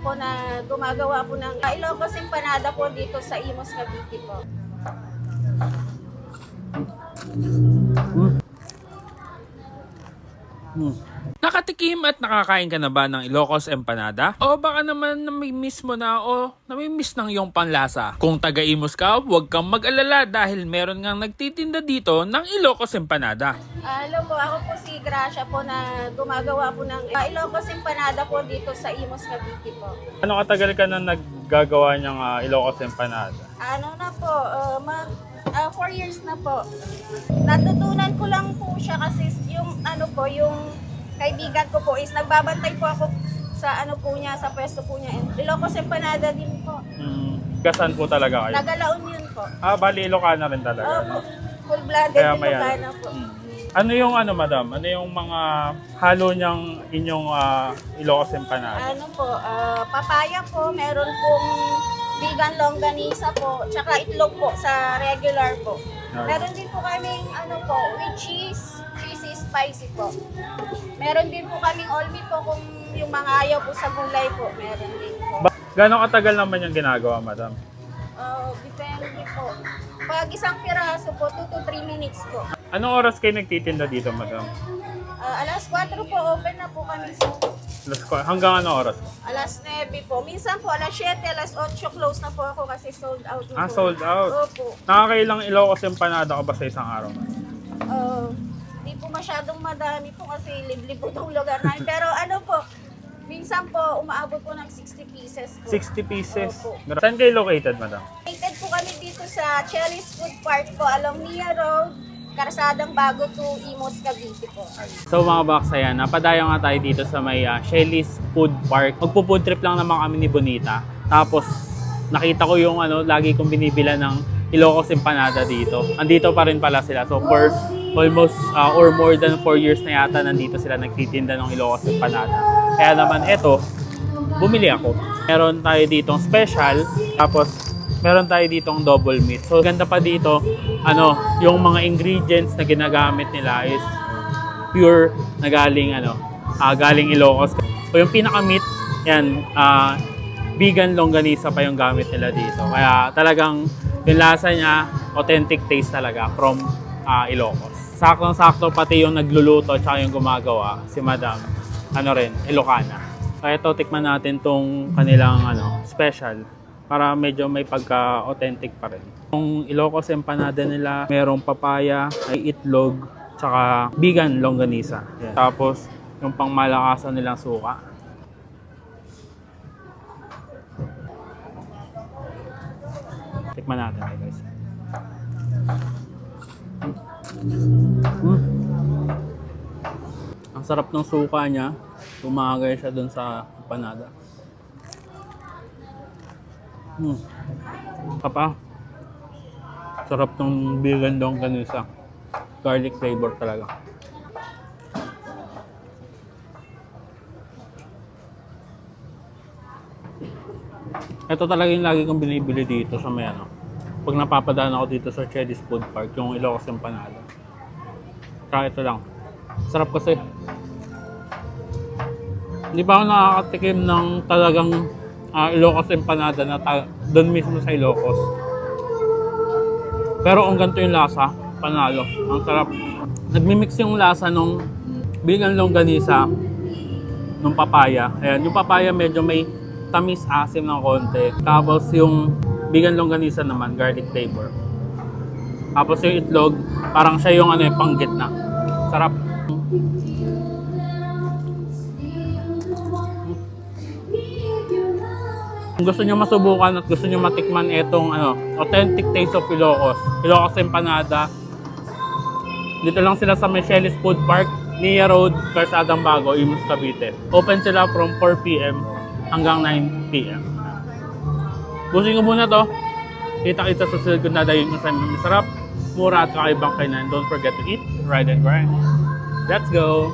po na gumagawa po ng Ilocos Empanada po dito sa Imus, Cavite po. Nakatikim at nakakain ka na ba ng Ilocos Empanada? O baka naman namimiss mo na o namimiss ng iyong panlasa? Kung taga-Imus ka, huwag kang mag-alala dahil meron ngang nagtitinda dito ng Ilocos Empanada. Hello po, ako po si Gracia po na gumagawa po ng Ilocos Empanada po dito sa Imus, Cavite po. Ano katagal ka na naggagawa niyang Ilocos Empanada? Ano na po, 4 years na po. Natutunan ko lang po siya kasi yung yung kaibigan ko po is nagbabantay po ako sa po niya, sa pwesto po niya. Ilocos Empanada din po. Gasan po talaga kayo? Nagalaon yun po. Bali Ilocana rin talaga. Opo, full-blooded Kaya may Ilocana po. Ano yung madam? Ano yung mga halo niyang inyong Ilocos Empanada? Ano po, papaya po, meron pong vegan longganisa po, tsaka itlog po sa regular po. Meron din po kaming with cheese, cheesy spicy po. Meron din po kaming all meat po kung yung mga ayaw po sa gulay po, meron din po. Gano'ng katagal naman yung ginagawa, madam? Depende po. Pag isang piraso po, 2 to 3 minutes po. Anong oras kayo nagtitinda dito, madam? Alas 4 po, open na po kami sa Hanggang ano oras? alas 9 po. Minsan po, alas 7, alas 8, close na po ako kasi sold out na po. Sold out? Opo. Nakakailang Ilocos Empanada ka ba sa isang araw? Di po masyadong madami po kasi liblib po itong lugar namin. Pero minsan po, umaabot po ng 60 pieces po. 60 pieces? Opo. Saan kayo located, madam? Located po kami dito sa Chelly's Food Park po, along Nia Road, Karsadang Bago to Imus, Cavite po. So mga baksayan, napadayo nga tayo dito sa may Shelly's Food Park. Magpo-food trip lang naman kami ni Bonita. Tapos nakita ko yung lagi kong binibila ng Ilocos Empanada dito. Andito pa rin pala sila. So for almost or more than 4 years na yata nandito sila nagtitinda ng Ilocos Empanada. Kaya naman eto, bumili ako. Meron tayo ditong special, tapos meron tayo ditong double meat. So ganda pa dito, yung mga ingredients na ginagamit nila is pure na galing galing Ilocos. So yung pinaka-meat, yan, vegan longganisa pa yung gamit nila dito. Kaya talagang yung lasa niya, authentic taste talaga from Ilocos. Saktong-sakto pati yung nagluluto at yung gumagawa, si Madam, Ilocana. Kaya ito, tikman natin tong kanilang special para medyo may pagka-authentic pa rin. Yung Ilocos Empanada nila, merong papaya, ay itlog, tsaka vegan longganisa. Yan. Tapos, yung pangmalakasan nilang suka. Tikman natin, guys. Ang sarap ng suka niya. Tumagay siya dun sa empanada. Papa, sarap ng vegan longganisa. Garlic flavor talaga. Ito talaga yung lagi kong binibili dito sa may pag napapadaan ako dito sa Chelly's Food Park, yung Ilocos Empanada. Kaya ito lang. Sarap kasi. Hindi pa ako nakakatikim ng talagang Ilocos Empanada na doon mismo sa Ilocos. Pero kung ganito yung lasa, panalo. Ang sarap. Nagmimix yung lasa nung vegan longganisa nung papaya. Ayan, yung papaya medyo may tamis-asim ng konti. Tapos yung vegan longganisa naman, garlic flavor. Tapos yung itlog, parang siya yung panggitna. Sarap. Kung gusto nyo masubukan at gusto nyo matikman itong authentic taste of Ilocos, Ilocos Empanada, dito lang sila sa Shelly's Food Park, Nia Road, Karsadang Bago, Imus, Cavite. Open sila from 4 p.m. hanggang 9 p.m. Busin ko muna to. Kita-kita sa susunod ko na dahil sa masarap, mura at kakaibang kainan. Don't forget to eat, ride and grind. Let's go!